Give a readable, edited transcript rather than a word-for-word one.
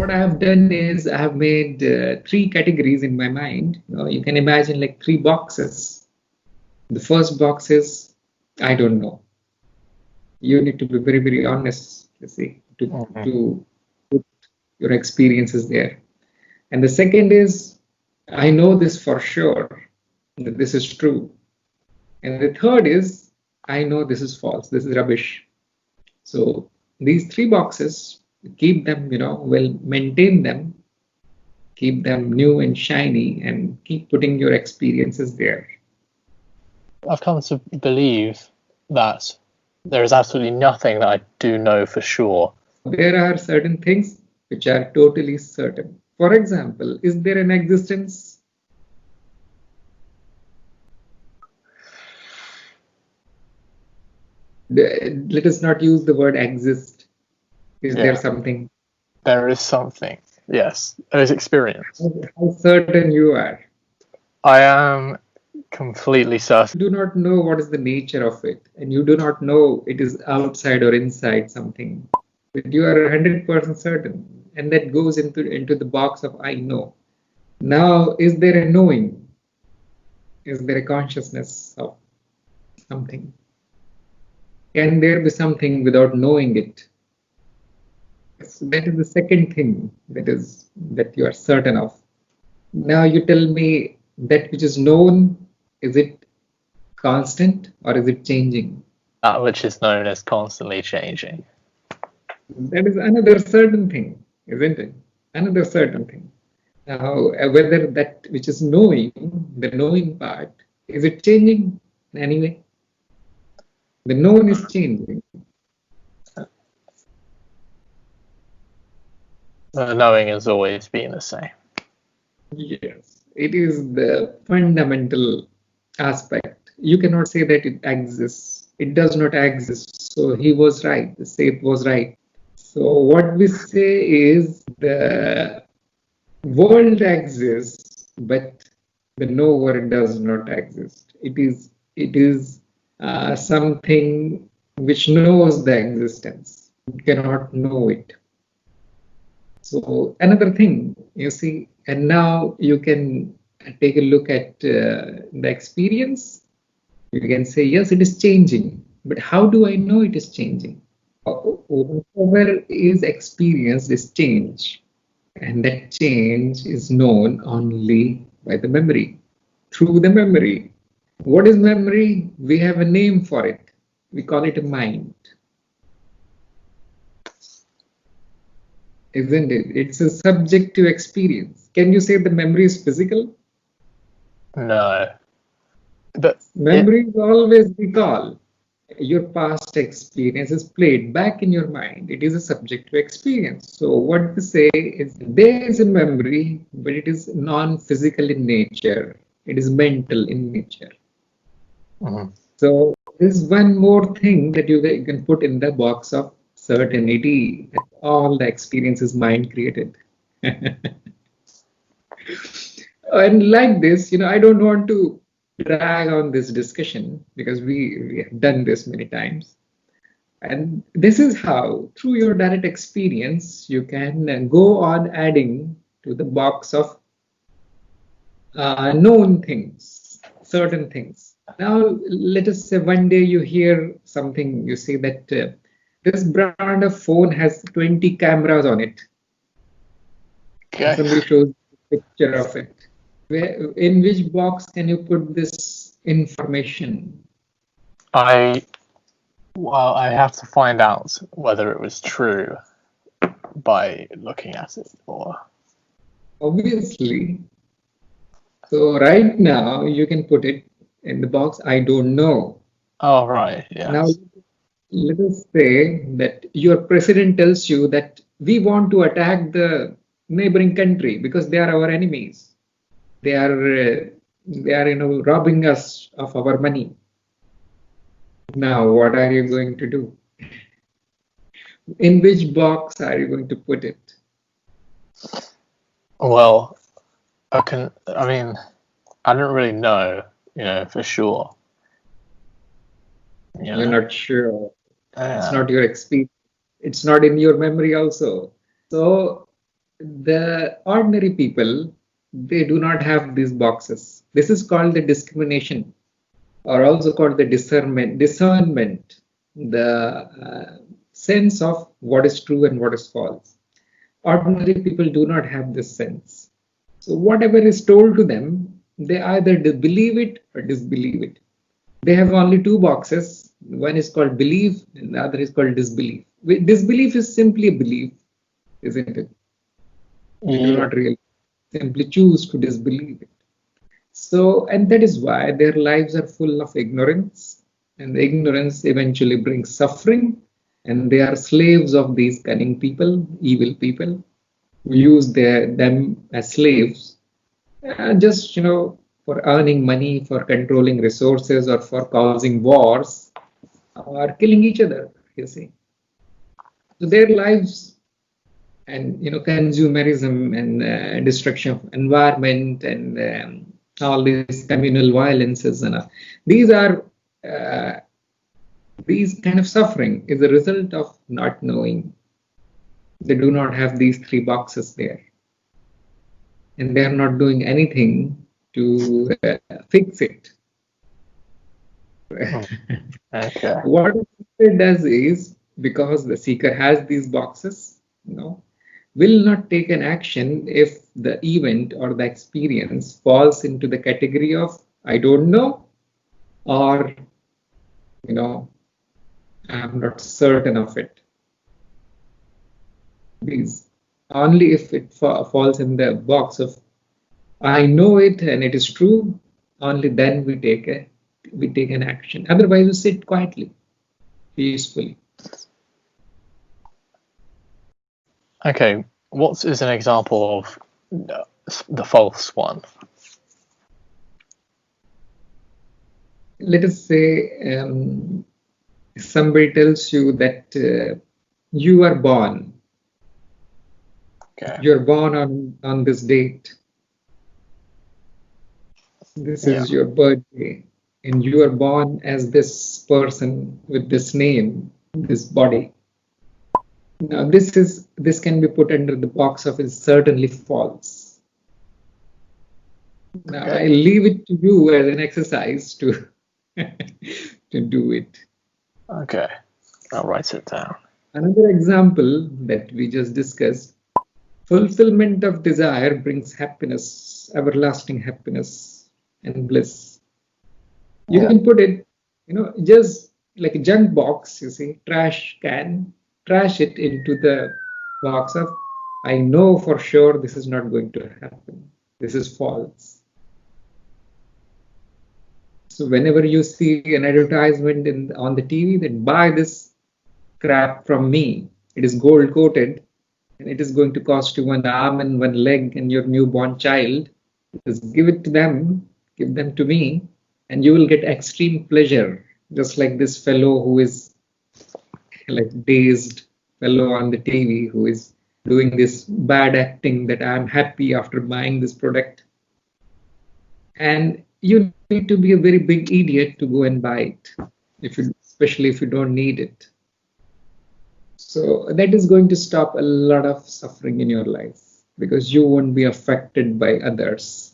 what I have done is I have made three categories in my mind. You can imagine like three boxes. The first box is I don't know. You need to be very, very honest, you see, to put your experiences there. And the second is I know this for sure, that this is true. And the third is I know this is false, this is rubbish. So these three boxes, keep them, well, maintain them, keep them new and shiny, and keep putting your experiences there. I've come to believe that there is absolutely nothing that I do know for sure. There are certain things which are totally certain. For example, is there an existence? Let us not use the word exist. Is there something? There is something. Yes, there is experience. How certain you are? I am completely certain. You do not know what is the nature of it, and you do not know it is outside or inside something, but you are 100% certain, and that goes into the box of I know. Now, is there a knowing? Is there a consciousness of something? Can there be something without knowing it? So that is the second thing that you are certain of. Now you tell me, that which is known, is it constant or is it changing? That which is known as constantly changing. That is another certain thing, isn't it? Another certain thing. Now, whether that which is knowing, the knowing part, is it changing in any way? The known is changing. The knowing has always been the same. Yes, it is the fundamental aspect. You cannot say that it exists. It does not exist. So he was right. The Seth was right. So what we say is the world exists, but the knower does not exist. It is something which knows the existence. You cannot know it. So another thing, you see, and now you can take a look at the experience. You can say, yes, it is changing, but how do I know it is changing? Whatever is experienced is change, and that change is known only by the memory, through the memory. What is memory? We have a name for it. We call it a mind. Isn't it? It's a subjective experience. Can you say the memory is physical? No. But memory is always recall. Your past experience is played back in your mind. It is a subjective experience. So what we say is there is a memory, but it is non-physical in nature. It is mental in nature. So there's one more thing that you can put in the box of certainty, that all the experience is mind created. And like this, I don't want to drag on this discussion because we have done this many times. And this is how, through your direct experience, you can go on adding to the box of known things, certain things. Now, let us say one day you hear something, you say that this brand of phone has 20 cameras on it. Okay. Somebody shows a picture of it. In which box can you put this information? I have to find out whether it was true by looking at it, or obviously. So right now you can put it in the box I don't know. Oh, right. Yeah. Now let us say that your president tells you that we want to attack the neighboring country because they are our enemies. They are robbing us of our money. Now, what are you going to do? In which box are you going to put it? Well, I don't really know, for sure. You're not sure. It's not your experience. It's not in your memory also. So the ordinary people, they do not have these boxes. This is called the discrimination, or also called the discernment, the sense of what is true and what is false. Ordinary people do not have this sense. So whatever is told to them, they either believe it or disbelieve it. They have only two boxes. One is called belief and the other is called disbelief. Disbelief is simply a belief, isn't it? They do Yeah. not really simply choose to disbelieve it. So, and that is why their lives are full of ignorance, and the ignorance eventually brings suffering, and they are slaves of these cunning people, evil people, who use them as slaves, just for earning money, for controlling resources, or for causing wars, or killing each other. You see, so their lives and consumerism and destruction of environment and all these communal violences and uh, these kind of suffering is a result of not knowing. They do not have these three boxes there, and they are not doing anything to fix it. Okay. What it does is, because the seeker has these boxes, will not take an action if the event or the experience falls into the category of I don't know, or I'm not certain of it. These only if it falls in the box of I know it and it is true, only then we take an action. Otherwise, we sit quietly, peacefully. Okay. What is an example of the false one? Let us say somebody tells you that you are born. Okay. You're born on this date. This Yeah. is your birthday, and you are born as this person with this name, this body. Now, this can be put under the box of is certainly false. Now, I Okay. leave it to you as an exercise to to do it. Okay. I'll write it down. Another example that we just discussed: fulfillment of desire brings happiness, everlasting happiness and bliss. You Yeah. can put it, just like a junk box, you see, trash can, trash it into the box of, I know for sure this is not going to happen. This is false. So whenever you see an advertisement on the TV that buy this crap from me, it is gold coated and it is going to cost you one arm and one leg and your newborn child, just give it to them, give them to me, and you will get extreme pleasure, just like this fellow who is like dazed fellow on the TV who is doing this bad acting that I'm happy after buying this product. And you need to be a very big idiot to go and buy it, especially if you don't need it. So that is going to stop a lot of suffering in your life because you won't be affected by others.